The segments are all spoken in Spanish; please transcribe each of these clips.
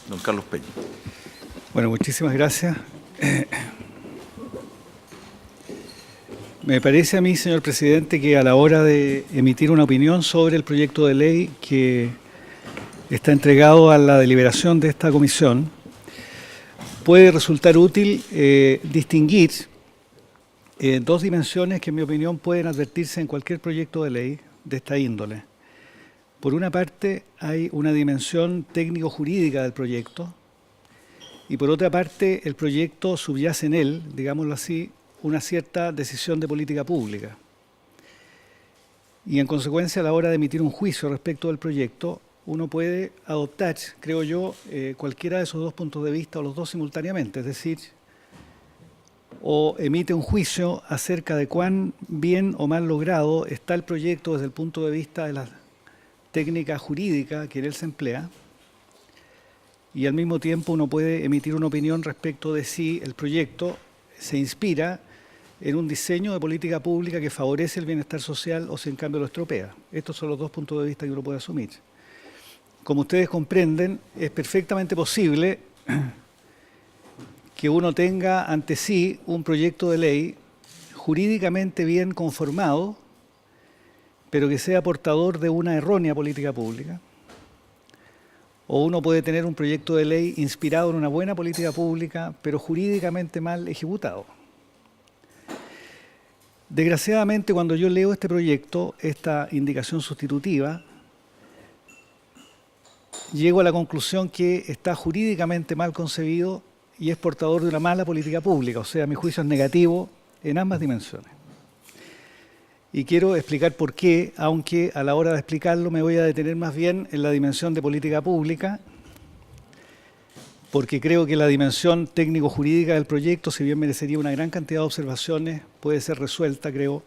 Don Carlos Peña. Bueno, muchísimas gracias. Me parece a mí, señor presidente, que a la hora de emitir una opinión sobre el proyecto de ley que está entregado a la deliberación de esta comisión, puede resultar útil distinguir dos dimensiones que, en mi opinión, pueden advertirse en cualquier proyecto de ley de esta índole. Por una parte, hay una dimensión técnico-jurídica del proyecto, y por otra parte, el proyecto subyace en él, digámoslo así, una cierta decisión de política pública. Y en consecuencia, a la hora de emitir un juicio respecto del proyecto, uno puede adoptar, creo yo, cualquiera de esos dos puntos de vista o los dos simultáneamente, es decir, o emite un juicio acerca de cuán bien o mal logrado está el proyecto desde el punto de vista de la técnica jurídica que en él se emplea, y al mismo tiempo uno puede emitir una opinión respecto de si el proyecto se inspira en un diseño de política pública que favorece el bienestar social o si en cambio lo estropea. Estos son los dos puntos de vista que uno puede asumir. Como ustedes comprenden, es perfectamente posible que uno tenga ante sí un proyecto de ley jurídicamente bien conformado, pero que sea portador de una errónea política pública. O uno puede tener un proyecto de ley inspirado en una buena política pública, pero jurídicamente mal ejecutado. Desgraciadamente, cuando yo leo este proyecto, esta indicación sustitutiva, llego a la conclusión que está jurídicamente mal concebido y es portador de una mala política pública, o sea, mi juicio es negativo en ambas dimensiones. Y quiero explicar por qué, aunque a la hora de explicarlo me voy a detener más bien en la dimensión de política pública, porque creo que la dimensión técnico-jurídica del proyecto, si bien merecería una gran cantidad de observaciones, puede ser resuelta, creo,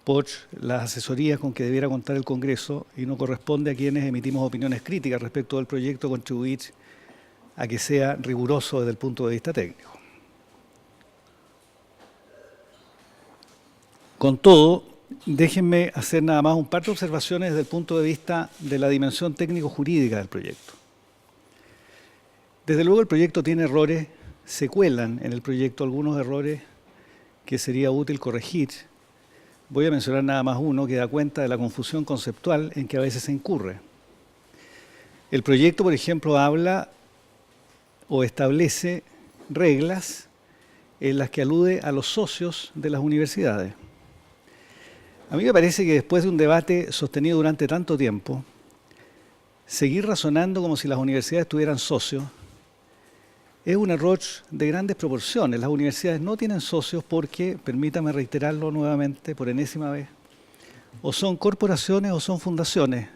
por las asesorías con que debiera contar el Congreso y no corresponde a quienes emitimos opiniones críticas respecto del proyecto contribuir a que sea riguroso desde el punto de vista técnico. Con todo, déjenme hacer nada más un par de observaciones desde el punto de vista de la dimensión técnico-jurídica del proyecto. Desde luego el proyecto tiene errores, se cuelan en el proyecto algunos errores que sería útil corregir. Voy a mencionar nada más uno que da cuenta de la confusión conceptual en que a veces se incurre. El proyecto, por ejemplo, habla o establece reglas en las que alude a los socios de las universidades. A mí me parece que después de un debate sostenido durante tanto tiempo, seguir razonando como si las universidades tuvieran socios es un error de grandes proporciones. Las universidades no tienen socios porque, permítame reiterarlo nuevamente por enésima vez, o son corporaciones o son fundaciones.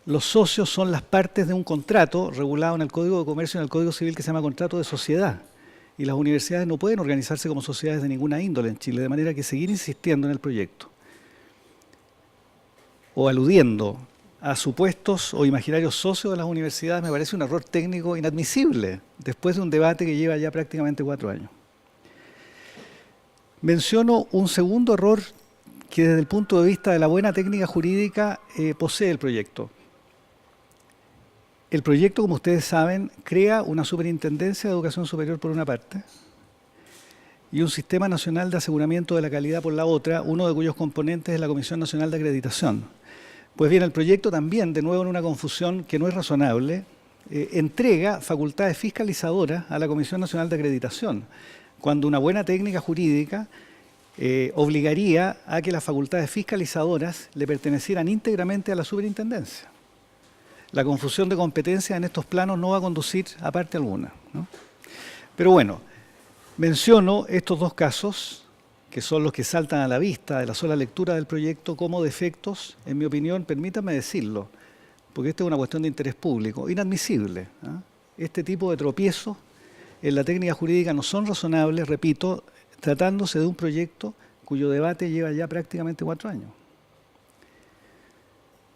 Los socios son las partes de un contrato regulado en el Código de Comercio y en el Código Civil que se llama contrato de sociedad. Y las universidades no pueden organizarse como sociedades de ninguna índole en Chile, de manera que seguir insistiendo en el proyecto o aludiendo a supuestos o imaginarios socios de las universidades me parece un error técnico inadmisible después de un debate que lleva ya prácticamente 4 años. Menciono un segundo error que desde el punto de vista de la buena técnica jurídica posee el proyecto. El proyecto, como ustedes saben, crea una superintendencia de educación superior por una parte y un sistema nacional de aseguramiento de la calidad por la otra, uno de cuyos componentes es la Comisión Nacional de Acreditación. Pues bien, el proyecto también, de nuevo en una confusión que no es razonable, entrega facultades fiscalizadoras a la Comisión Nacional de Acreditación, cuando una buena técnica jurídica obligaría a que las facultades fiscalizadoras le pertenecieran íntegramente a la superintendencia. La confusión de competencias en estos planos no va a conducir a parte alguna, ¿no? Pero bueno, menciono estos dos casos, que son los que saltan a la vista de la sola lectura del proyecto como defectos, en mi opinión, permítanme decirlo, porque esta es una cuestión de interés público, inadmisible, ¿eh? Este tipo de tropiezos en la técnica jurídica no son razonables, repito, tratándose de un proyecto cuyo debate lleva ya prácticamente 4 años.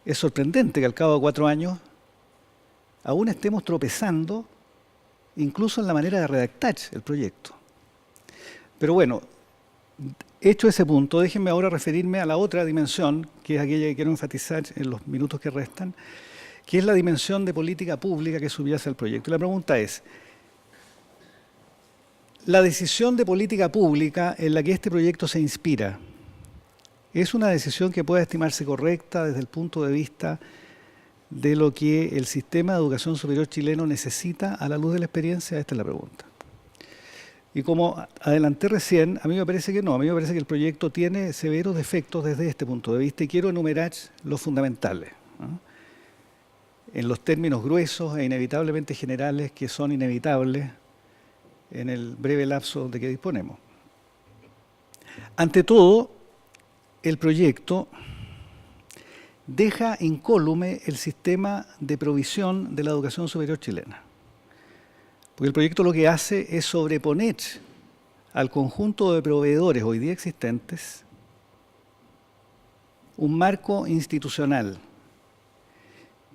Es sorprendente que al cabo de 4 años aún estemos tropezando incluso en la manera de redactar el proyecto. Pero bueno, hecho ese punto, déjenme ahora referirme a la otra dimensión, que es aquella que quiero enfatizar en los minutos que restan, que es la dimensión de política pública que subyace al proyecto. Y la pregunta es, la decisión de política pública en la que este proyecto se inspira, ¿es una decisión que pueda estimarse correcta desde el punto de vista de lo que el sistema de educación superior chileno necesita a la luz de la experiencia? Esta es la pregunta. Y como adelanté recién, a mí me parece que no, a mí me parece que el proyecto tiene severos defectos desde este punto de vista y quiero enumerar los fundamentales, ¿no?, en los términos gruesos e inevitablemente generales que son inevitables en el breve lapso de que disponemos. Ante todo, el proyecto deja incólume el sistema de provisión de la educación superior chilena. Porque el proyecto lo que hace es sobreponer al conjunto de proveedores hoy día existentes un marco institucional,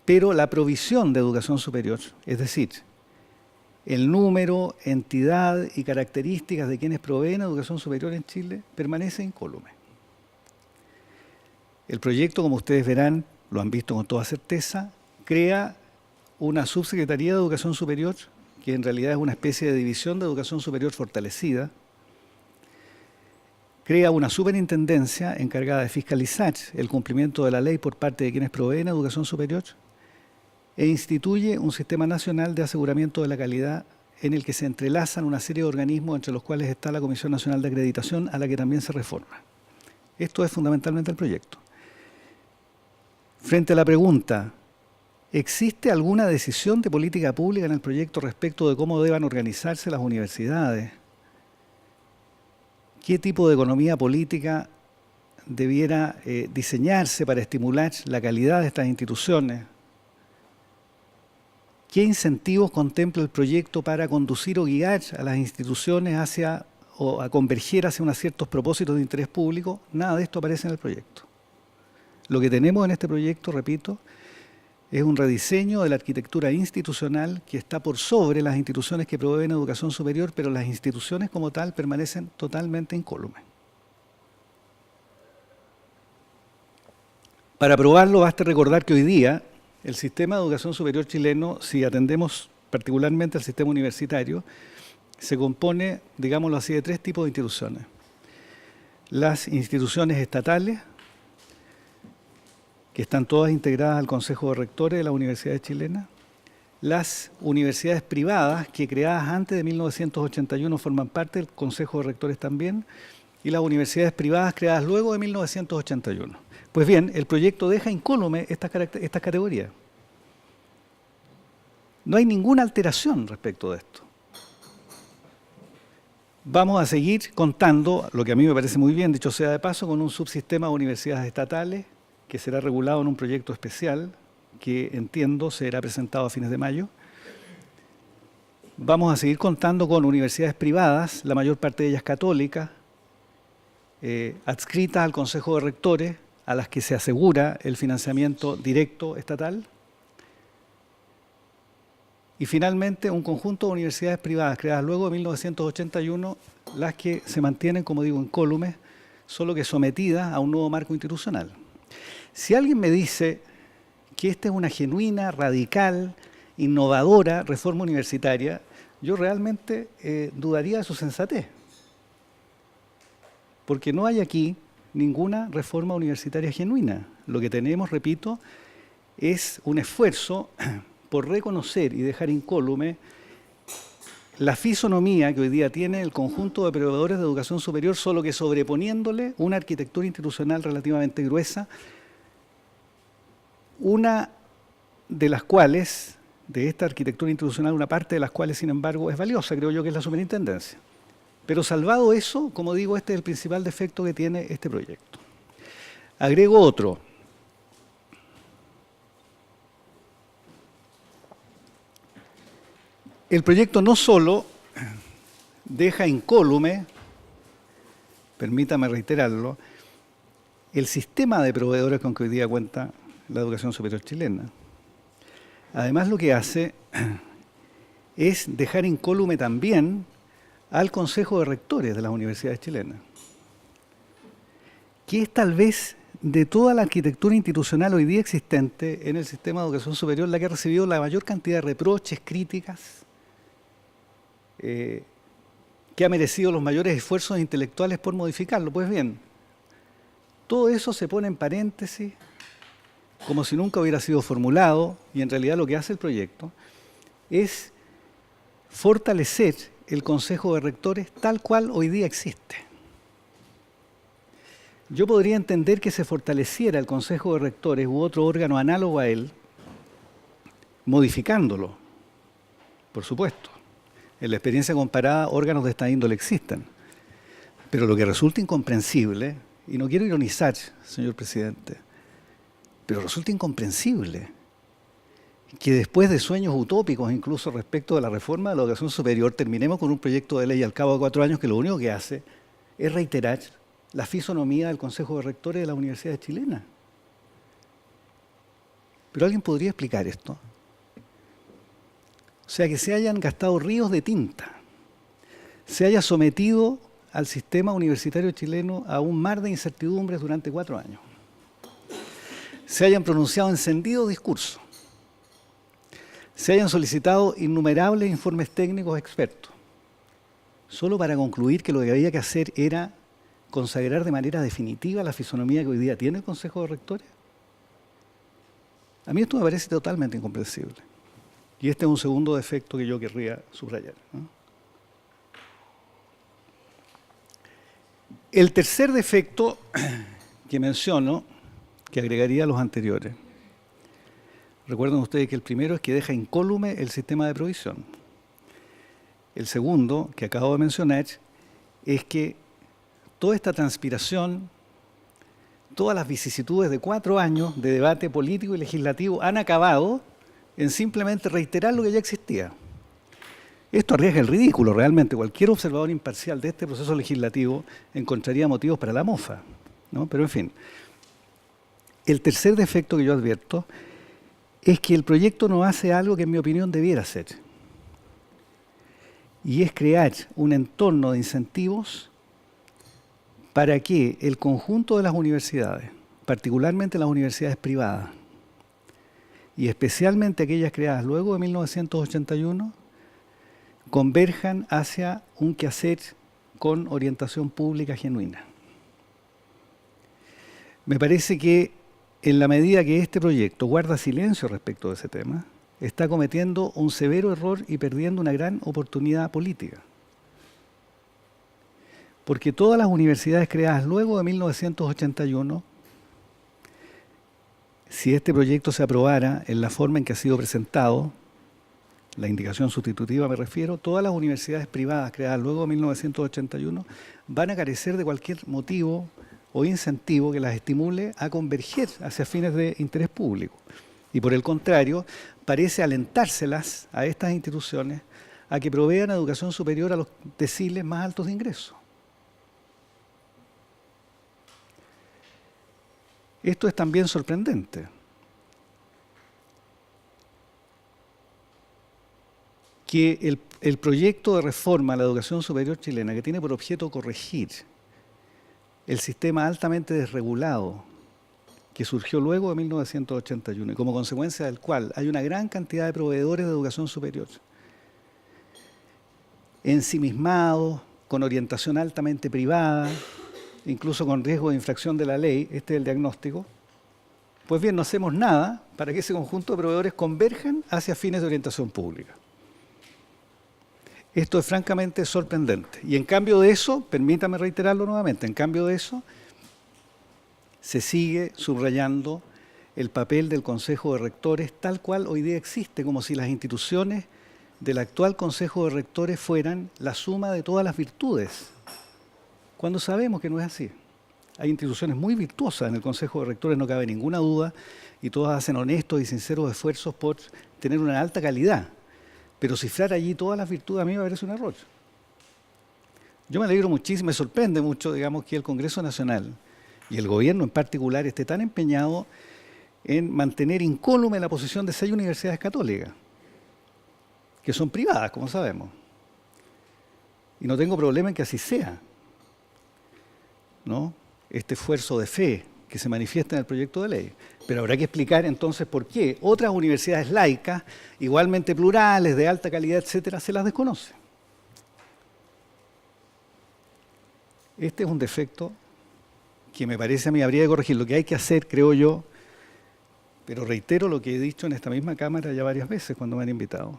pero la provisión de educación superior, es decir, el número, entidad y características de quienes proveen educación superior en Chile permanece incólume. El proyecto, como ustedes verán, lo han visto con toda certeza, crea una subsecretaría de educación superior, que en realidad es una especie de división de educación superior fortalecida, crea una superintendencia encargada de fiscalizar el cumplimiento de la ley por parte de quienes proveen educación superior e instituye un sistema nacional de aseguramiento de la calidad en el que se entrelazan una serie de organismos entre los cuales está la Comisión Nacional de Acreditación, a la que también se reforma. Esto es fundamentalmente el proyecto. Frente a la pregunta, ¿existe alguna decisión de política pública en el proyecto respecto de cómo deban organizarse las universidades? ¿Qué tipo de economía política debiera diseñarse para estimular la calidad de estas instituciones? ¿Qué incentivos contempla el proyecto para conducir o guiar a las instituciones hacia o a converger hacia unos ciertos propósitos de interés público? Nada de esto aparece en el proyecto. Lo que tenemos en este proyecto, repito, es un rediseño de la arquitectura institucional que está por sobre las instituciones que proveen educación superior, pero las instituciones como tal permanecen totalmente incólumes. Para probarlo basta recordar que hoy día el sistema de educación superior chileno, si atendemos particularmente al sistema universitario, se compone, digámoslo así, de tres tipos de instituciones. Las instituciones estatales, que están todas integradas al Consejo de Rectores de las universidades chilenas, las universidades privadas, que creadas antes de 1981 forman parte del Consejo de Rectores también, y las universidades privadas creadas luego de 1981. Pues bien, el proyecto deja incólume estas categorías. No hay ninguna alteración respecto de esto. Vamos a seguir contando, lo que a mí me parece muy bien, dicho sea de paso, con un subsistema de universidades estatales que será regulado en un proyecto especial que, entiendo, será presentado a fines de mayo. Vamos a seguir contando con universidades privadas, la mayor parte de ellas católicas, adscritas al Consejo de Rectores, a las que se asegura el financiamiento directo estatal. Y finalmente, un conjunto de universidades privadas creadas luego de 1981, las que se mantienen, como digo, incólumes, solo que sometidas a un nuevo marco institucional. Si alguien me dice que esta es una genuina, radical, innovadora reforma universitaria, yo realmente dudaría de su sensatez. Porque no hay aquí ninguna reforma universitaria genuina. Lo que tenemos, repito, es un esfuerzo por reconocer y dejar incólume la fisonomía que hoy día tiene el conjunto de proveedores de educación superior, solo que sobreponiéndole una arquitectura institucional relativamente gruesa, una de las cuales, de esta arquitectura institucional, una parte de las cuales, sin embargo, es valiosa, creo yo, que es la superintendencia. Pero salvado eso, como digo, este es el principal defecto que tiene este proyecto. Agrego otro. El proyecto no solo deja incólume, permítame reiterarlo, el sistema de proveedores con que hoy día cuenta la educación superior chilena. Además, lo que hace es dejar incólume también al Consejo de Rectores de las universidades chilenas, que es tal vez de toda la arquitectura institucional hoy día existente en el sistema de educación superior, la que ha recibido la mayor cantidad de reproches, críticas, que ha merecido los mayores esfuerzos intelectuales por modificarlo. Pues bien, todo eso se pone en paréntesis, como si nunca hubiera sido formulado, y en realidad lo que hace el proyecto es fortalecer el Consejo de Rectores tal cual hoy día existe. Yo podría entender que se fortaleciera el Consejo de Rectores u otro órgano análogo a él, modificándolo, por supuesto. En la experiencia comparada, órganos de esta índole existen. Pero lo que resulta incomprensible, y no quiero ironizar, señor presidente, pero resulta incomprensible que después de sueños utópicos, incluso respecto de la reforma de la educación superior, terminemos con un proyecto de ley al cabo de 4 años que lo único que hace es reiterar la fisonomía del Consejo de Rectores de las universidades chilenas. ¿Pero alguien podría explicar esto? O sea, que se hayan gastado ríos de tinta, se haya sometido al sistema universitario chileno a un mar de incertidumbres durante 4 años, se hayan pronunciado encendidos discursos, se hayan solicitado innumerables informes técnicos expertos, solo para concluir que lo que había que hacer era consagrar de manera definitiva la fisonomía que hoy día tiene el Consejo de Rectores. A mí esto me parece totalmente incomprensible. Y este es un segundo defecto que yo querría subrayar, ¿no? El tercer defecto que menciono, que agregaría a los anteriores, recuerden ustedes que el primero es que deja incólume el sistema de provisión. El segundo, que acabo de mencionar, es que toda esta transpiración, todas las vicisitudes de 4 años de debate político y legislativo han acabado en simplemente reiterar lo que ya existía. Esto arriesga el ridículo, realmente. Cualquier observador imparcial de este proceso legislativo encontraría motivos para la mofa, ¿no? Pero en fin, el tercer defecto que yo advierto es que el proyecto no hace algo que en mi opinión debiera hacer, y es crear un entorno de incentivos para que el conjunto de las universidades, particularmente las universidades privadas, y especialmente aquellas creadas luego de 1981, converjan hacia un quehacer con orientación pública genuina. Me parece que en la medida que este proyecto guarda silencio respecto de ese tema, está cometiendo un severo error y perdiendo una gran oportunidad política. Porque todas las universidades creadas luego de 1981, si este proyecto se aprobara en la forma en que ha sido presentado, la indicación sustitutiva me refiero, todas las universidades privadas creadas luego de 1981 van a carecer de cualquier motivo o incentivo que las estimule a converger hacia fines de interés público. Y por el contrario, parece alentárselas a estas instituciones a que provean educación superior a los deciles más altos de ingresos. Esto es también sorprendente. Que el proyecto de reforma a la educación superior chilena, que tiene por objeto corregir el sistema altamente desregulado que surgió luego de 1981 y como consecuencia del cual hay una gran cantidad de proveedores de educación superior ensimismados, con orientación altamente privada, incluso con riesgo de infracción de la ley, este es el diagnóstico. Pues bien, no hacemos nada para que ese conjunto de proveedores converjan hacia fines de orientación pública. Esto es francamente sorprendente. Y en cambio de eso, permítame reiterarlo nuevamente, en cambio de eso, se sigue subrayando el papel del Consejo de Rectores tal cual hoy día existe, como si las instituciones del actual Consejo de Rectores fueran la suma de todas las virtudes, cuando sabemos que no es así. Hay instituciones muy virtuosas en el Consejo de Rectores, no cabe ninguna duda, y todas hacen honestos y sinceros esfuerzos por tener una alta calidad. Pero cifrar allí todas las virtudes a mí me parece un error. Yo me alegro muchísimo, me sorprende mucho, digamos, que el Congreso Nacional y el gobierno en particular esté tan empeñado en mantener incólume la posición de 6 universidades católicas, que son privadas, como sabemos. Y no tengo problema en que así sea, ¿no? Este esfuerzo de fe que se manifiesta en el proyecto de ley. Pero habrá que explicar entonces por qué otras universidades laicas, igualmente plurales, de alta calidad, etcétera, se las desconoce. Este es un defecto que me parece a mí habría que corregir. Lo que hay que hacer, creo yo, pero reitero lo que he dicho en esta misma Cámara ya varias veces cuando me han invitado,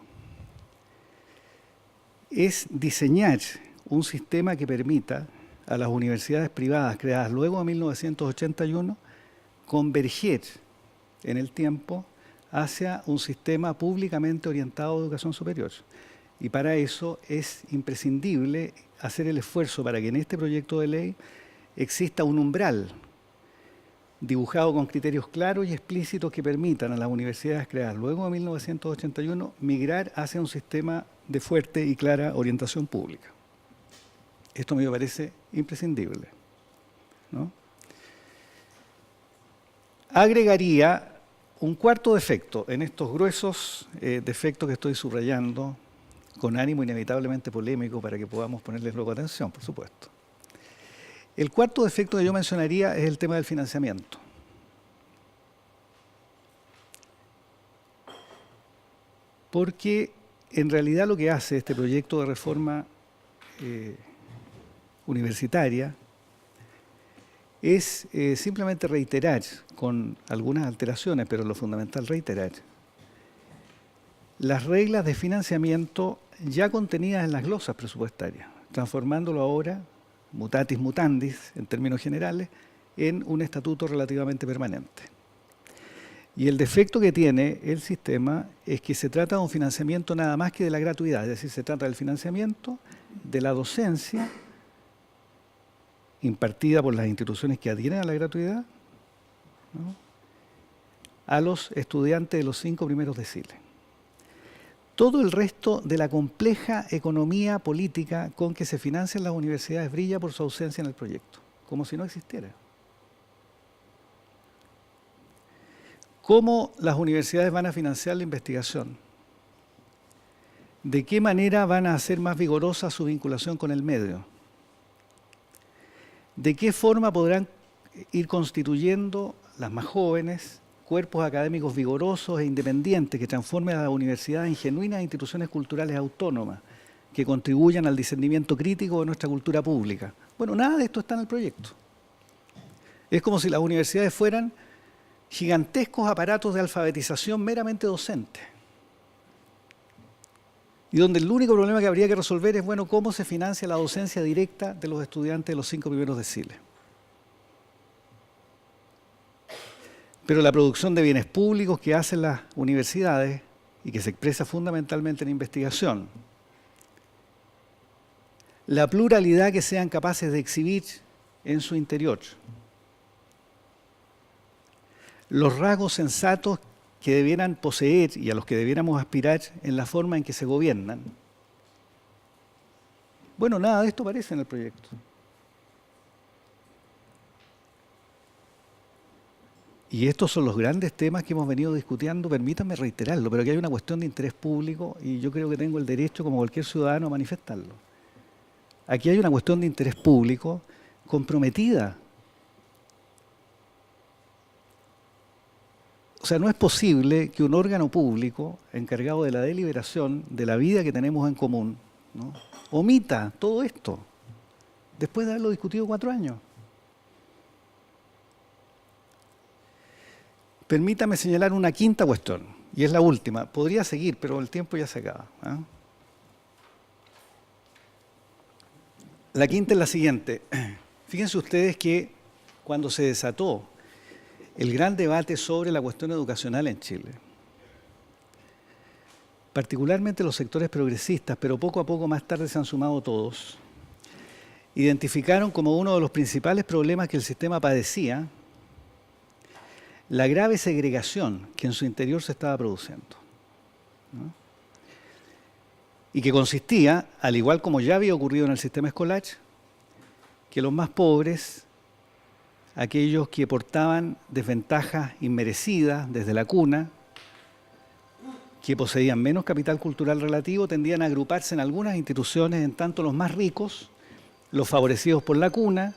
es diseñar un sistema que permita a las universidades privadas creadas luego de 1981 converger en el tiempo hacia un sistema públicamente orientado a educación superior. Y para eso es imprescindible hacer el esfuerzo para que en este proyecto de ley exista un umbral dibujado con criterios claros y explícitos que permitan a las universidades creadas luego de 1981 migrar hacia un sistema de fuerte y clara orientación pública. Esto me parece imprescindible, ¿no? Agregaría un cuarto defecto en estos gruesos defectos que estoy subrayando, con ánimo inevitablemente polémico para que podamos ponerles luego atención, por supuesto. El cuarto defecto que yo mencionaría es el tema del financiamiento. Porque en realidad lo que hace este proyecto de reforma universitaria es simplemente reiterar, con algunas alteraciones, pero lo fundamental reiterar, las reglas de financiamiento ya contenidas en las glosas presupuestarias, transformándolo ahora, mutatis mutandis, en términos generales, en un estatuto relativamente permanente. Y el defecto que tiene el sistema es que se trata de un financiamiento nada más que de la gratuidad, es decir, se trata del financiamiento de la docencia impartida por las instituciones que adhieren a la gratuidad, ¿no?, a los estudiantes de los 5 primeros deciles. Todo el resto de la compleja economía política con que se financian las universidades brilla por su ausencia en el proyecto, como si no existiera. ¿Cómo las universidades van a financiar la investigación? ¿De qué manera van a hacer más vigorosa su vinculación con el medio? ¿De qué forma podrán ir constituyendo las más jóvenes cuerpos académicos vigorosos e independientes que transformen a la universidad en genuinas instituciones culturales autónomas que contribuyan al discernimiento crítico de nuestra cultura pública? Bueno, nada de esto está en el proyecto. Es como si las universidades fueran gigantescos aparatos de alfabetización meramente docente. Y donde el único problema que habría que resolver es, bueno, cómo se financia la docencia directa de los estudiantes de los 5 primeros deciles. Pero la producción de bienes públicos que hacen las universidades y que se expresa fundamentalmente en investigación, la pluralidad que sean capaces de exhibir en su interior, los rasgos sensatos que debieran poseer y a los que debiéramos aspirar en la forma en que se gobiernan. Bueno, nada de esto aparece en el proyecto. Y estos son los grandes temas que hemos venido discutiendo, permítanme reiterarlo, pero que hay una cuestión de interés público y yo creo que tengo el derecho, como cualquier ciudadano, a manifestarlo. Aquí hay una cuestión de interés público comprometida. O sea, no es posible que un órgano público encargado de la deliberación de la vida que tenemos en común, ¿no?, omita todo esto después de haberlo discutido 4 años. Permítame señalar una quinta cuestión, y es la última. Podría seguir, pero el tiempo ya se acaba, ¿eh? La quinta es la siguiente. Fíjense ustedes que cuando se desató el gran debate sobre la cuestión educacional en Chile, particularmente los sectores progresistas, pero poco a poco más tarde se han sumado todos, identificaron como uno de los principales problemas que el sistema padecía la grave segregación que en su interior se estaba produciendo, ¿no?, y que consistía, al igual como ya había ocurrido en el sistema escolar, que los más pobres, aquellos que portaban desventajas inmerecidas desde la cuna, que poseían menos capital cultural relativo, tendían a agruparse en algunas instituciones, en tanto los más ricos, los favorecidos por la cuna,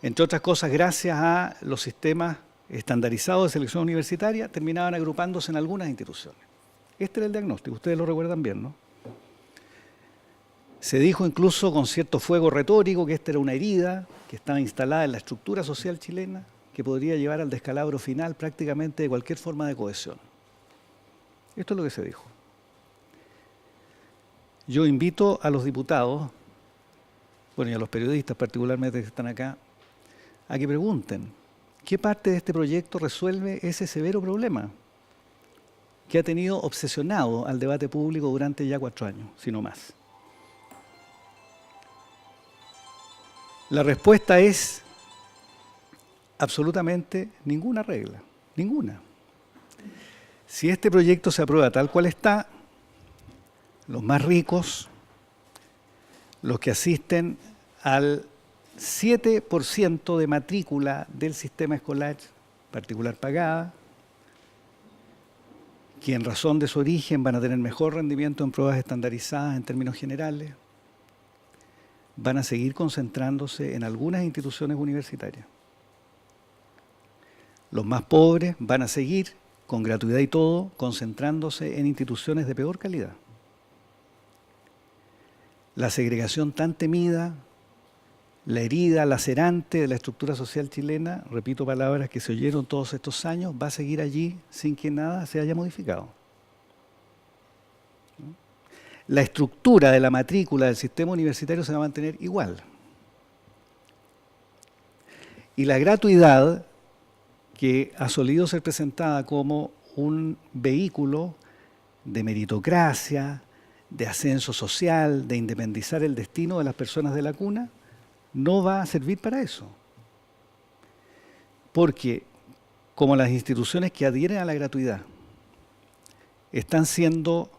Entre otras cosas, gracias a los sistemas estandarizados de selección universitaria, terminaban agrupándose en algunas instituciones. Este era el diagnóstico, ustedes lo recuerdan bien, ¿no? Se dijo incluso con cierto fuego retórico que esta era una herida que estaba instalada en la estructura social chilena, que podría llevar al descalabro final prácticamente de cualquier forma de cohesión. Esto es lo que se dijo. Yo invito a los diputados, bueno, y a los periodistas particularmente que están acá, a que pregunten qué parte de este proyecto resuelve ese severo problema que ha tenido obsesionado al debate público durante ya 4 años, si no más. La respuesta es absolutamente ninguna regla, ninguna. Si este proyecto se aprueba tal cual está, los más ricos, los que asisten al 7% de matrícula del sistema escolar particular pagada, que en razón de su origen van a tener mejor rendimiento en pruebas estandarizadas en términos generales, van a seguir concentrándose en algunas instituciones universitarias. Los más pobres van a seguir, con gratuidad y todo, concentrándose en instituciones de peor calidad. La segregación tan temida, la herida lacerante de la estructura social chilena, repito palabras que se oyeron todos estos años, va a seguir allí sin que nada se haya modificado. La estructura de la matrícula del sistema universitario se va a mantener igual. Y la gratuidad, que ha solido ser presentada como un vehículo de meritocracia, de ascenso social, de independizar el destino de las personas de la cuna, no va a servir para eso. Porque como las instituciones que adhieren a la gratuidad están siendo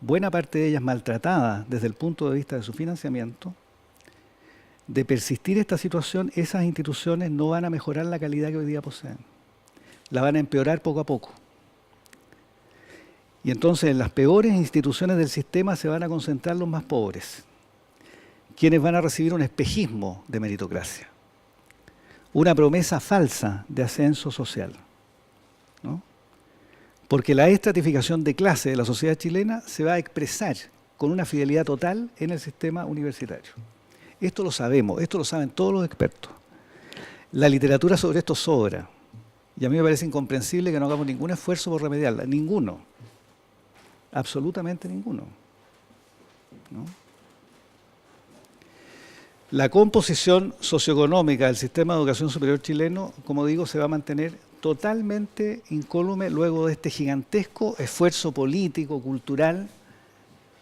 buena parte de ellas maltratadas desde el punto de vista de su financiamiento, de persistir esta situación, esas instituciones no van a mejorar la calidad que hoy día poseen. La van a empeorar poco a poco. Y entonces en las peores instituciones del sistema se van a concentrar los más pobres, quienes van a recibir un espejismo de meritocracia, una promesa falsa de ascenso social, ¿no? Porque la estratificación de clase de la sociedad chilena se va a expresar con una fidelidad total en el sistema universitario. Esto lo sabemos, esto lo saben todos los expertos. La literatura sobre esto sobra, y a mí me parece incomprensible que no hagamos ningún esfuerzo por remediarla, ninguno, absolutamente ninguno, ¿no? La composición socioeconómica del sistema de educación superior chileno, como digo, se va a mantener totalmente incólume luego de este gigantesco esfuerzo político, cultural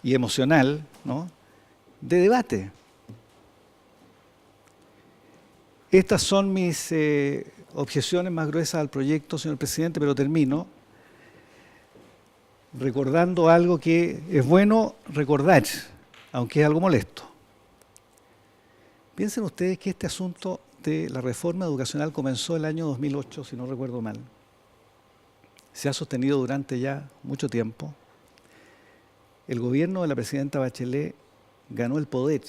y emocional, ¿no?, de debate. Estas son mis objeciones más gruesas al proyecto, señor presidente, pero termino recordando algo que es bueno recordar, aunque es algo molesto. Piensen ustedes que este asunto de la reforma educacional comenzó el año 2008, si no recuerdo mal. Se ha sostenido durante ya mucho tiempo. El gobierno de la presidenta Bachelet ganó el poder,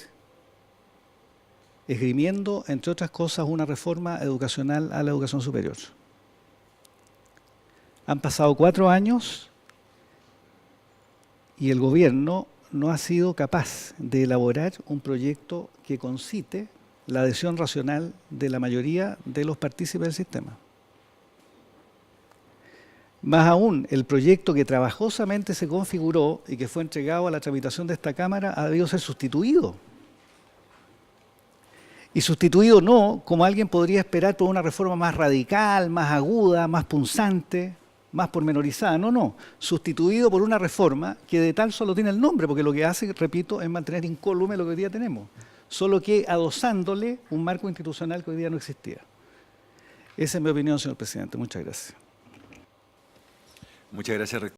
esgrimiendo, entre otras cosas, una reforma educacional a la educación superior. Han pasado 4 años y el gobierno no ha sido capaz de elaborar un proyecto que concite la adhesión racional de la mayoría de los partícipes del sistema. Más aún, el proyecto que trabajosamente se configuró y que fue entregado a la tramitación de esta Cámara ha debido ser sustituido. Y sustituido no, como alguien podría esperar, por una reforma más radical, más aguda, más punzante, más pormenorizada. No, no. Sustituido por una reforma que de tal solo tiene el nombre, porque lo que hace, repito, es mantener incólume lo que hoy día tenemos. Solo que adosándole un marco institucional que hoy día no existía. Esa es mi opinión, señor presidente. Muchas gracias. Muchas gracias, rector.